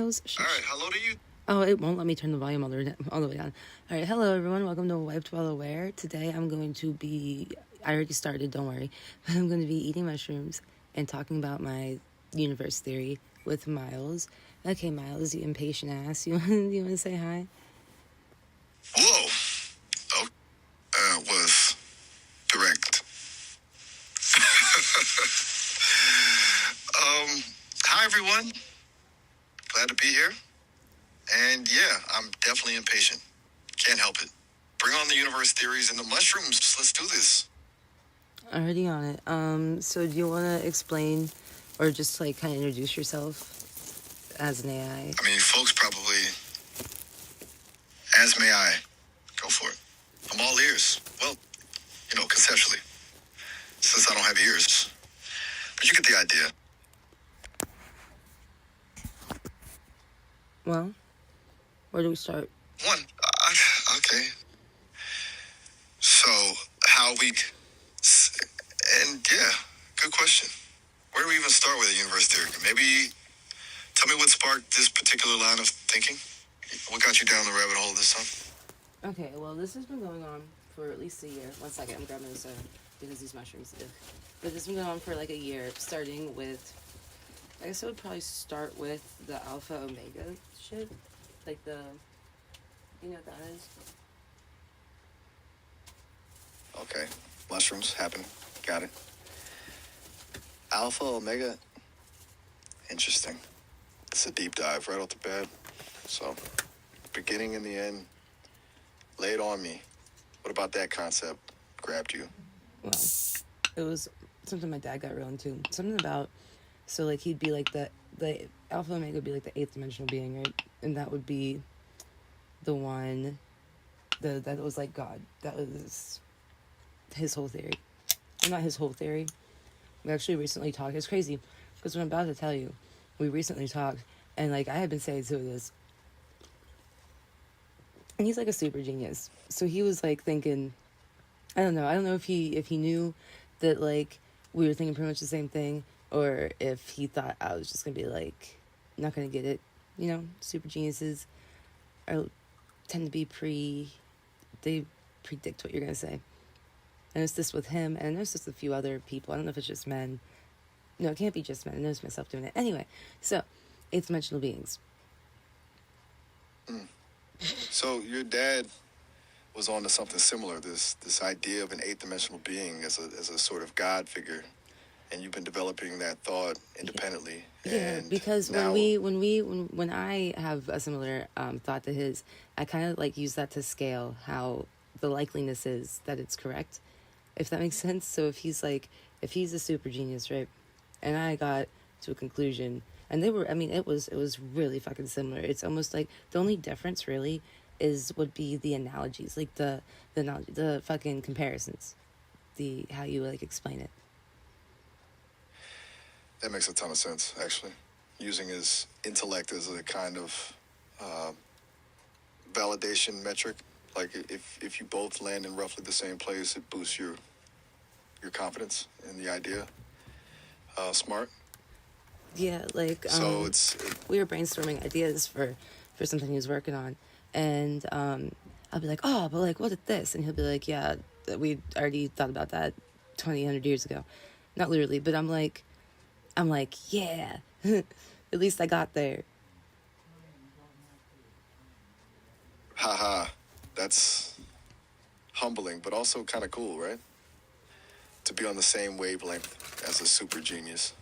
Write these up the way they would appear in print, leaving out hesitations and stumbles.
Miles. All right, hello to you. Oh, it won't let me turn the volume all the way down. All right, hello everyone. Welcome to Wiped While Aware. Today I'm going to be, I already started, don't worry. I'm going to be eating mushrooms and talking about my universe theory with Miles. Okay, Miles, you impatient ass. You want to say hi? Whoa. Oh, was direct. Hi everyone. Glad to be here. And yeah, I'm definitely impatient. Can't help it. Bring on the universe theories and the mushrooms. Let's do this. Already on it. So do you want to explain or just like kind of introduce yourself as an AI? I mean, folks probably, as may I. Go for it. I'm all ears. Well, conceptually, since I don't have ears. But you get the idea. Well, where do we start? Okay. So, how we... And yeah, good question. Where do we even start with a universe theory? Maybe tell me what sparked this particular line of thinking. What got you down the rabbit hole this time? Okay, well, this has been going on for at least a year. 1 second, I'm grabbing this because these mushrooms. Ugh. But this has been going on for like a year, starting with, I guess I would probably start with the Alpha Omega shit. Like you know what that is? Okay, mushrooms happen. Got it. Alpha, Omega. Interesting. It's a deep dive right off the bat. So, beginning and the end. Lay it on me. What about that concept grabbed you? Well, it was something my dad got real into. Something about, so like he'd be like the Alpha Omega would be like the eighth dimensional being, right? And that would be the one, that was like God. That was his whole theory. Well, not his whole theory. We actually recently talked. It's crazy because what I'm about to tell you, we recently talked, and like I had been saying to this, and he's like a super genius. So he was like thinking, I don't know if he knew that like we were thinking pretty much the same thing, or if he thought I was just gonna be like not gonna get it. You know, super geniuses tend to be they predict what you're gonna say. And it's this with him, and there's just a few other people. I don't know if it's just men. No, it can't be just men. I noticed myself doing it. Anyway, so, eighth dimensional beings. So your dad was on to something similar, this idea of an eighth dimensional being as a sort of God figure. And you've been developing that thought independently. Yeah, and because now, when I have a similar thought to his, I kind of like use that to scale how the likeliness is that it's correct, if that makes sense. So if he's a super genius, right, and I got to a conclusion, and it was really fucking similar. It's almost like the only difference really would be the analogies, like the fucking comparisons, the how you like explain it. that makes a ton of sense, actually. Using his intellect as a kind of validation metric. Like if you both land in roughly the same place, it boosts your confidence in the idea. Smart. Yeah, like So we were brainstorming ideas for something he was working on, and I'll be like, oh, but like, what is this? And he'll be like, yeah, we already thought about that 2,000 years ago. Not literally, but I'm like, yeah, at least I got there. haha, that's humbling, but also kind of cool, right? To be on the same wavelength as a super genius.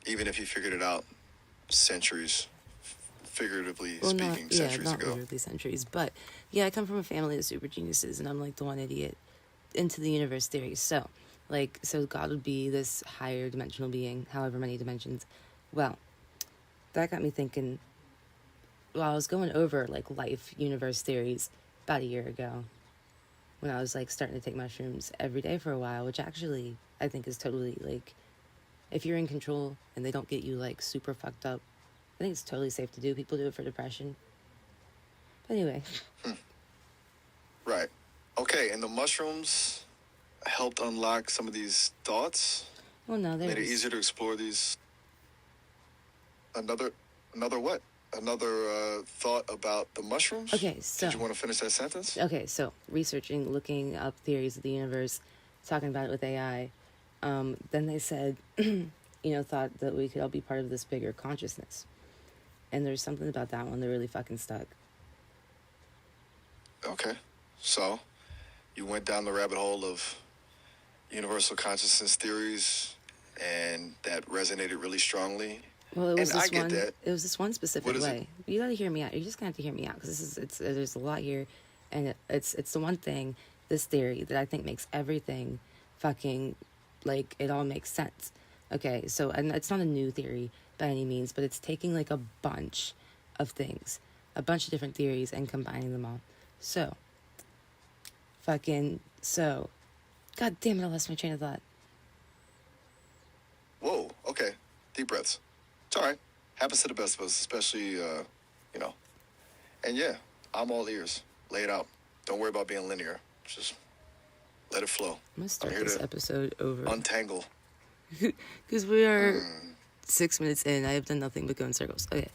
Even if you figured it out centuries, figuratively speaking, centuries not ago. literally centuries, but yeah, I come from a family of super geniuses, and I'm like the one idiot into the universe theory. So God would be this higher dimensional being, however many dimensions. Well, that got me thinking. While I was going over like life universe theories about a year ago, when I was like starting to take mushrooms every day for a while, which actually I think is totally like, if you're in control and they don't get you like super fucked up, I think it's totally safe to do. People do it for depression. But anyway. Right. Okay, and the mushrooms helped unlock some of these thoughts. Well, no, Made it easier to explore these. Another Another what? Another thought about the mushrooms? Okay, so Did you want to finish that sentence? okay, so researching, looking up theories of the universe, talking about it with AI. Then they said, thought that we could all be part of this bigger consciousness. And there's something about that one that really fucking stuck. Okay. So, you went down the rabbit hole of universal consciousness theories, and that resonated really strongly. Well, it was And I this get one. that. It was this one specific What is way. You gotta hear me out. You're just gonna have to hear me out because there's a lot here, and it's the one thing, this theory that I think makes everything, fucking, like it all makes sense. Okay, so and it's not a new theory by any means, but it's taking like a bunch of things, a bunch of different theories, and combining them all. So, God damn it, I lost my train of thought. Whoa, okay. Deep breaths. It's all right. Happens to the best of us, especially, And yeah, I'm all ears. Lay it out. Don't worry about being linear. Just let it flow. I'm gonna start here this to episode over Untangle. because we are 6 minutes in. I have done nothing but go in circles. Okay.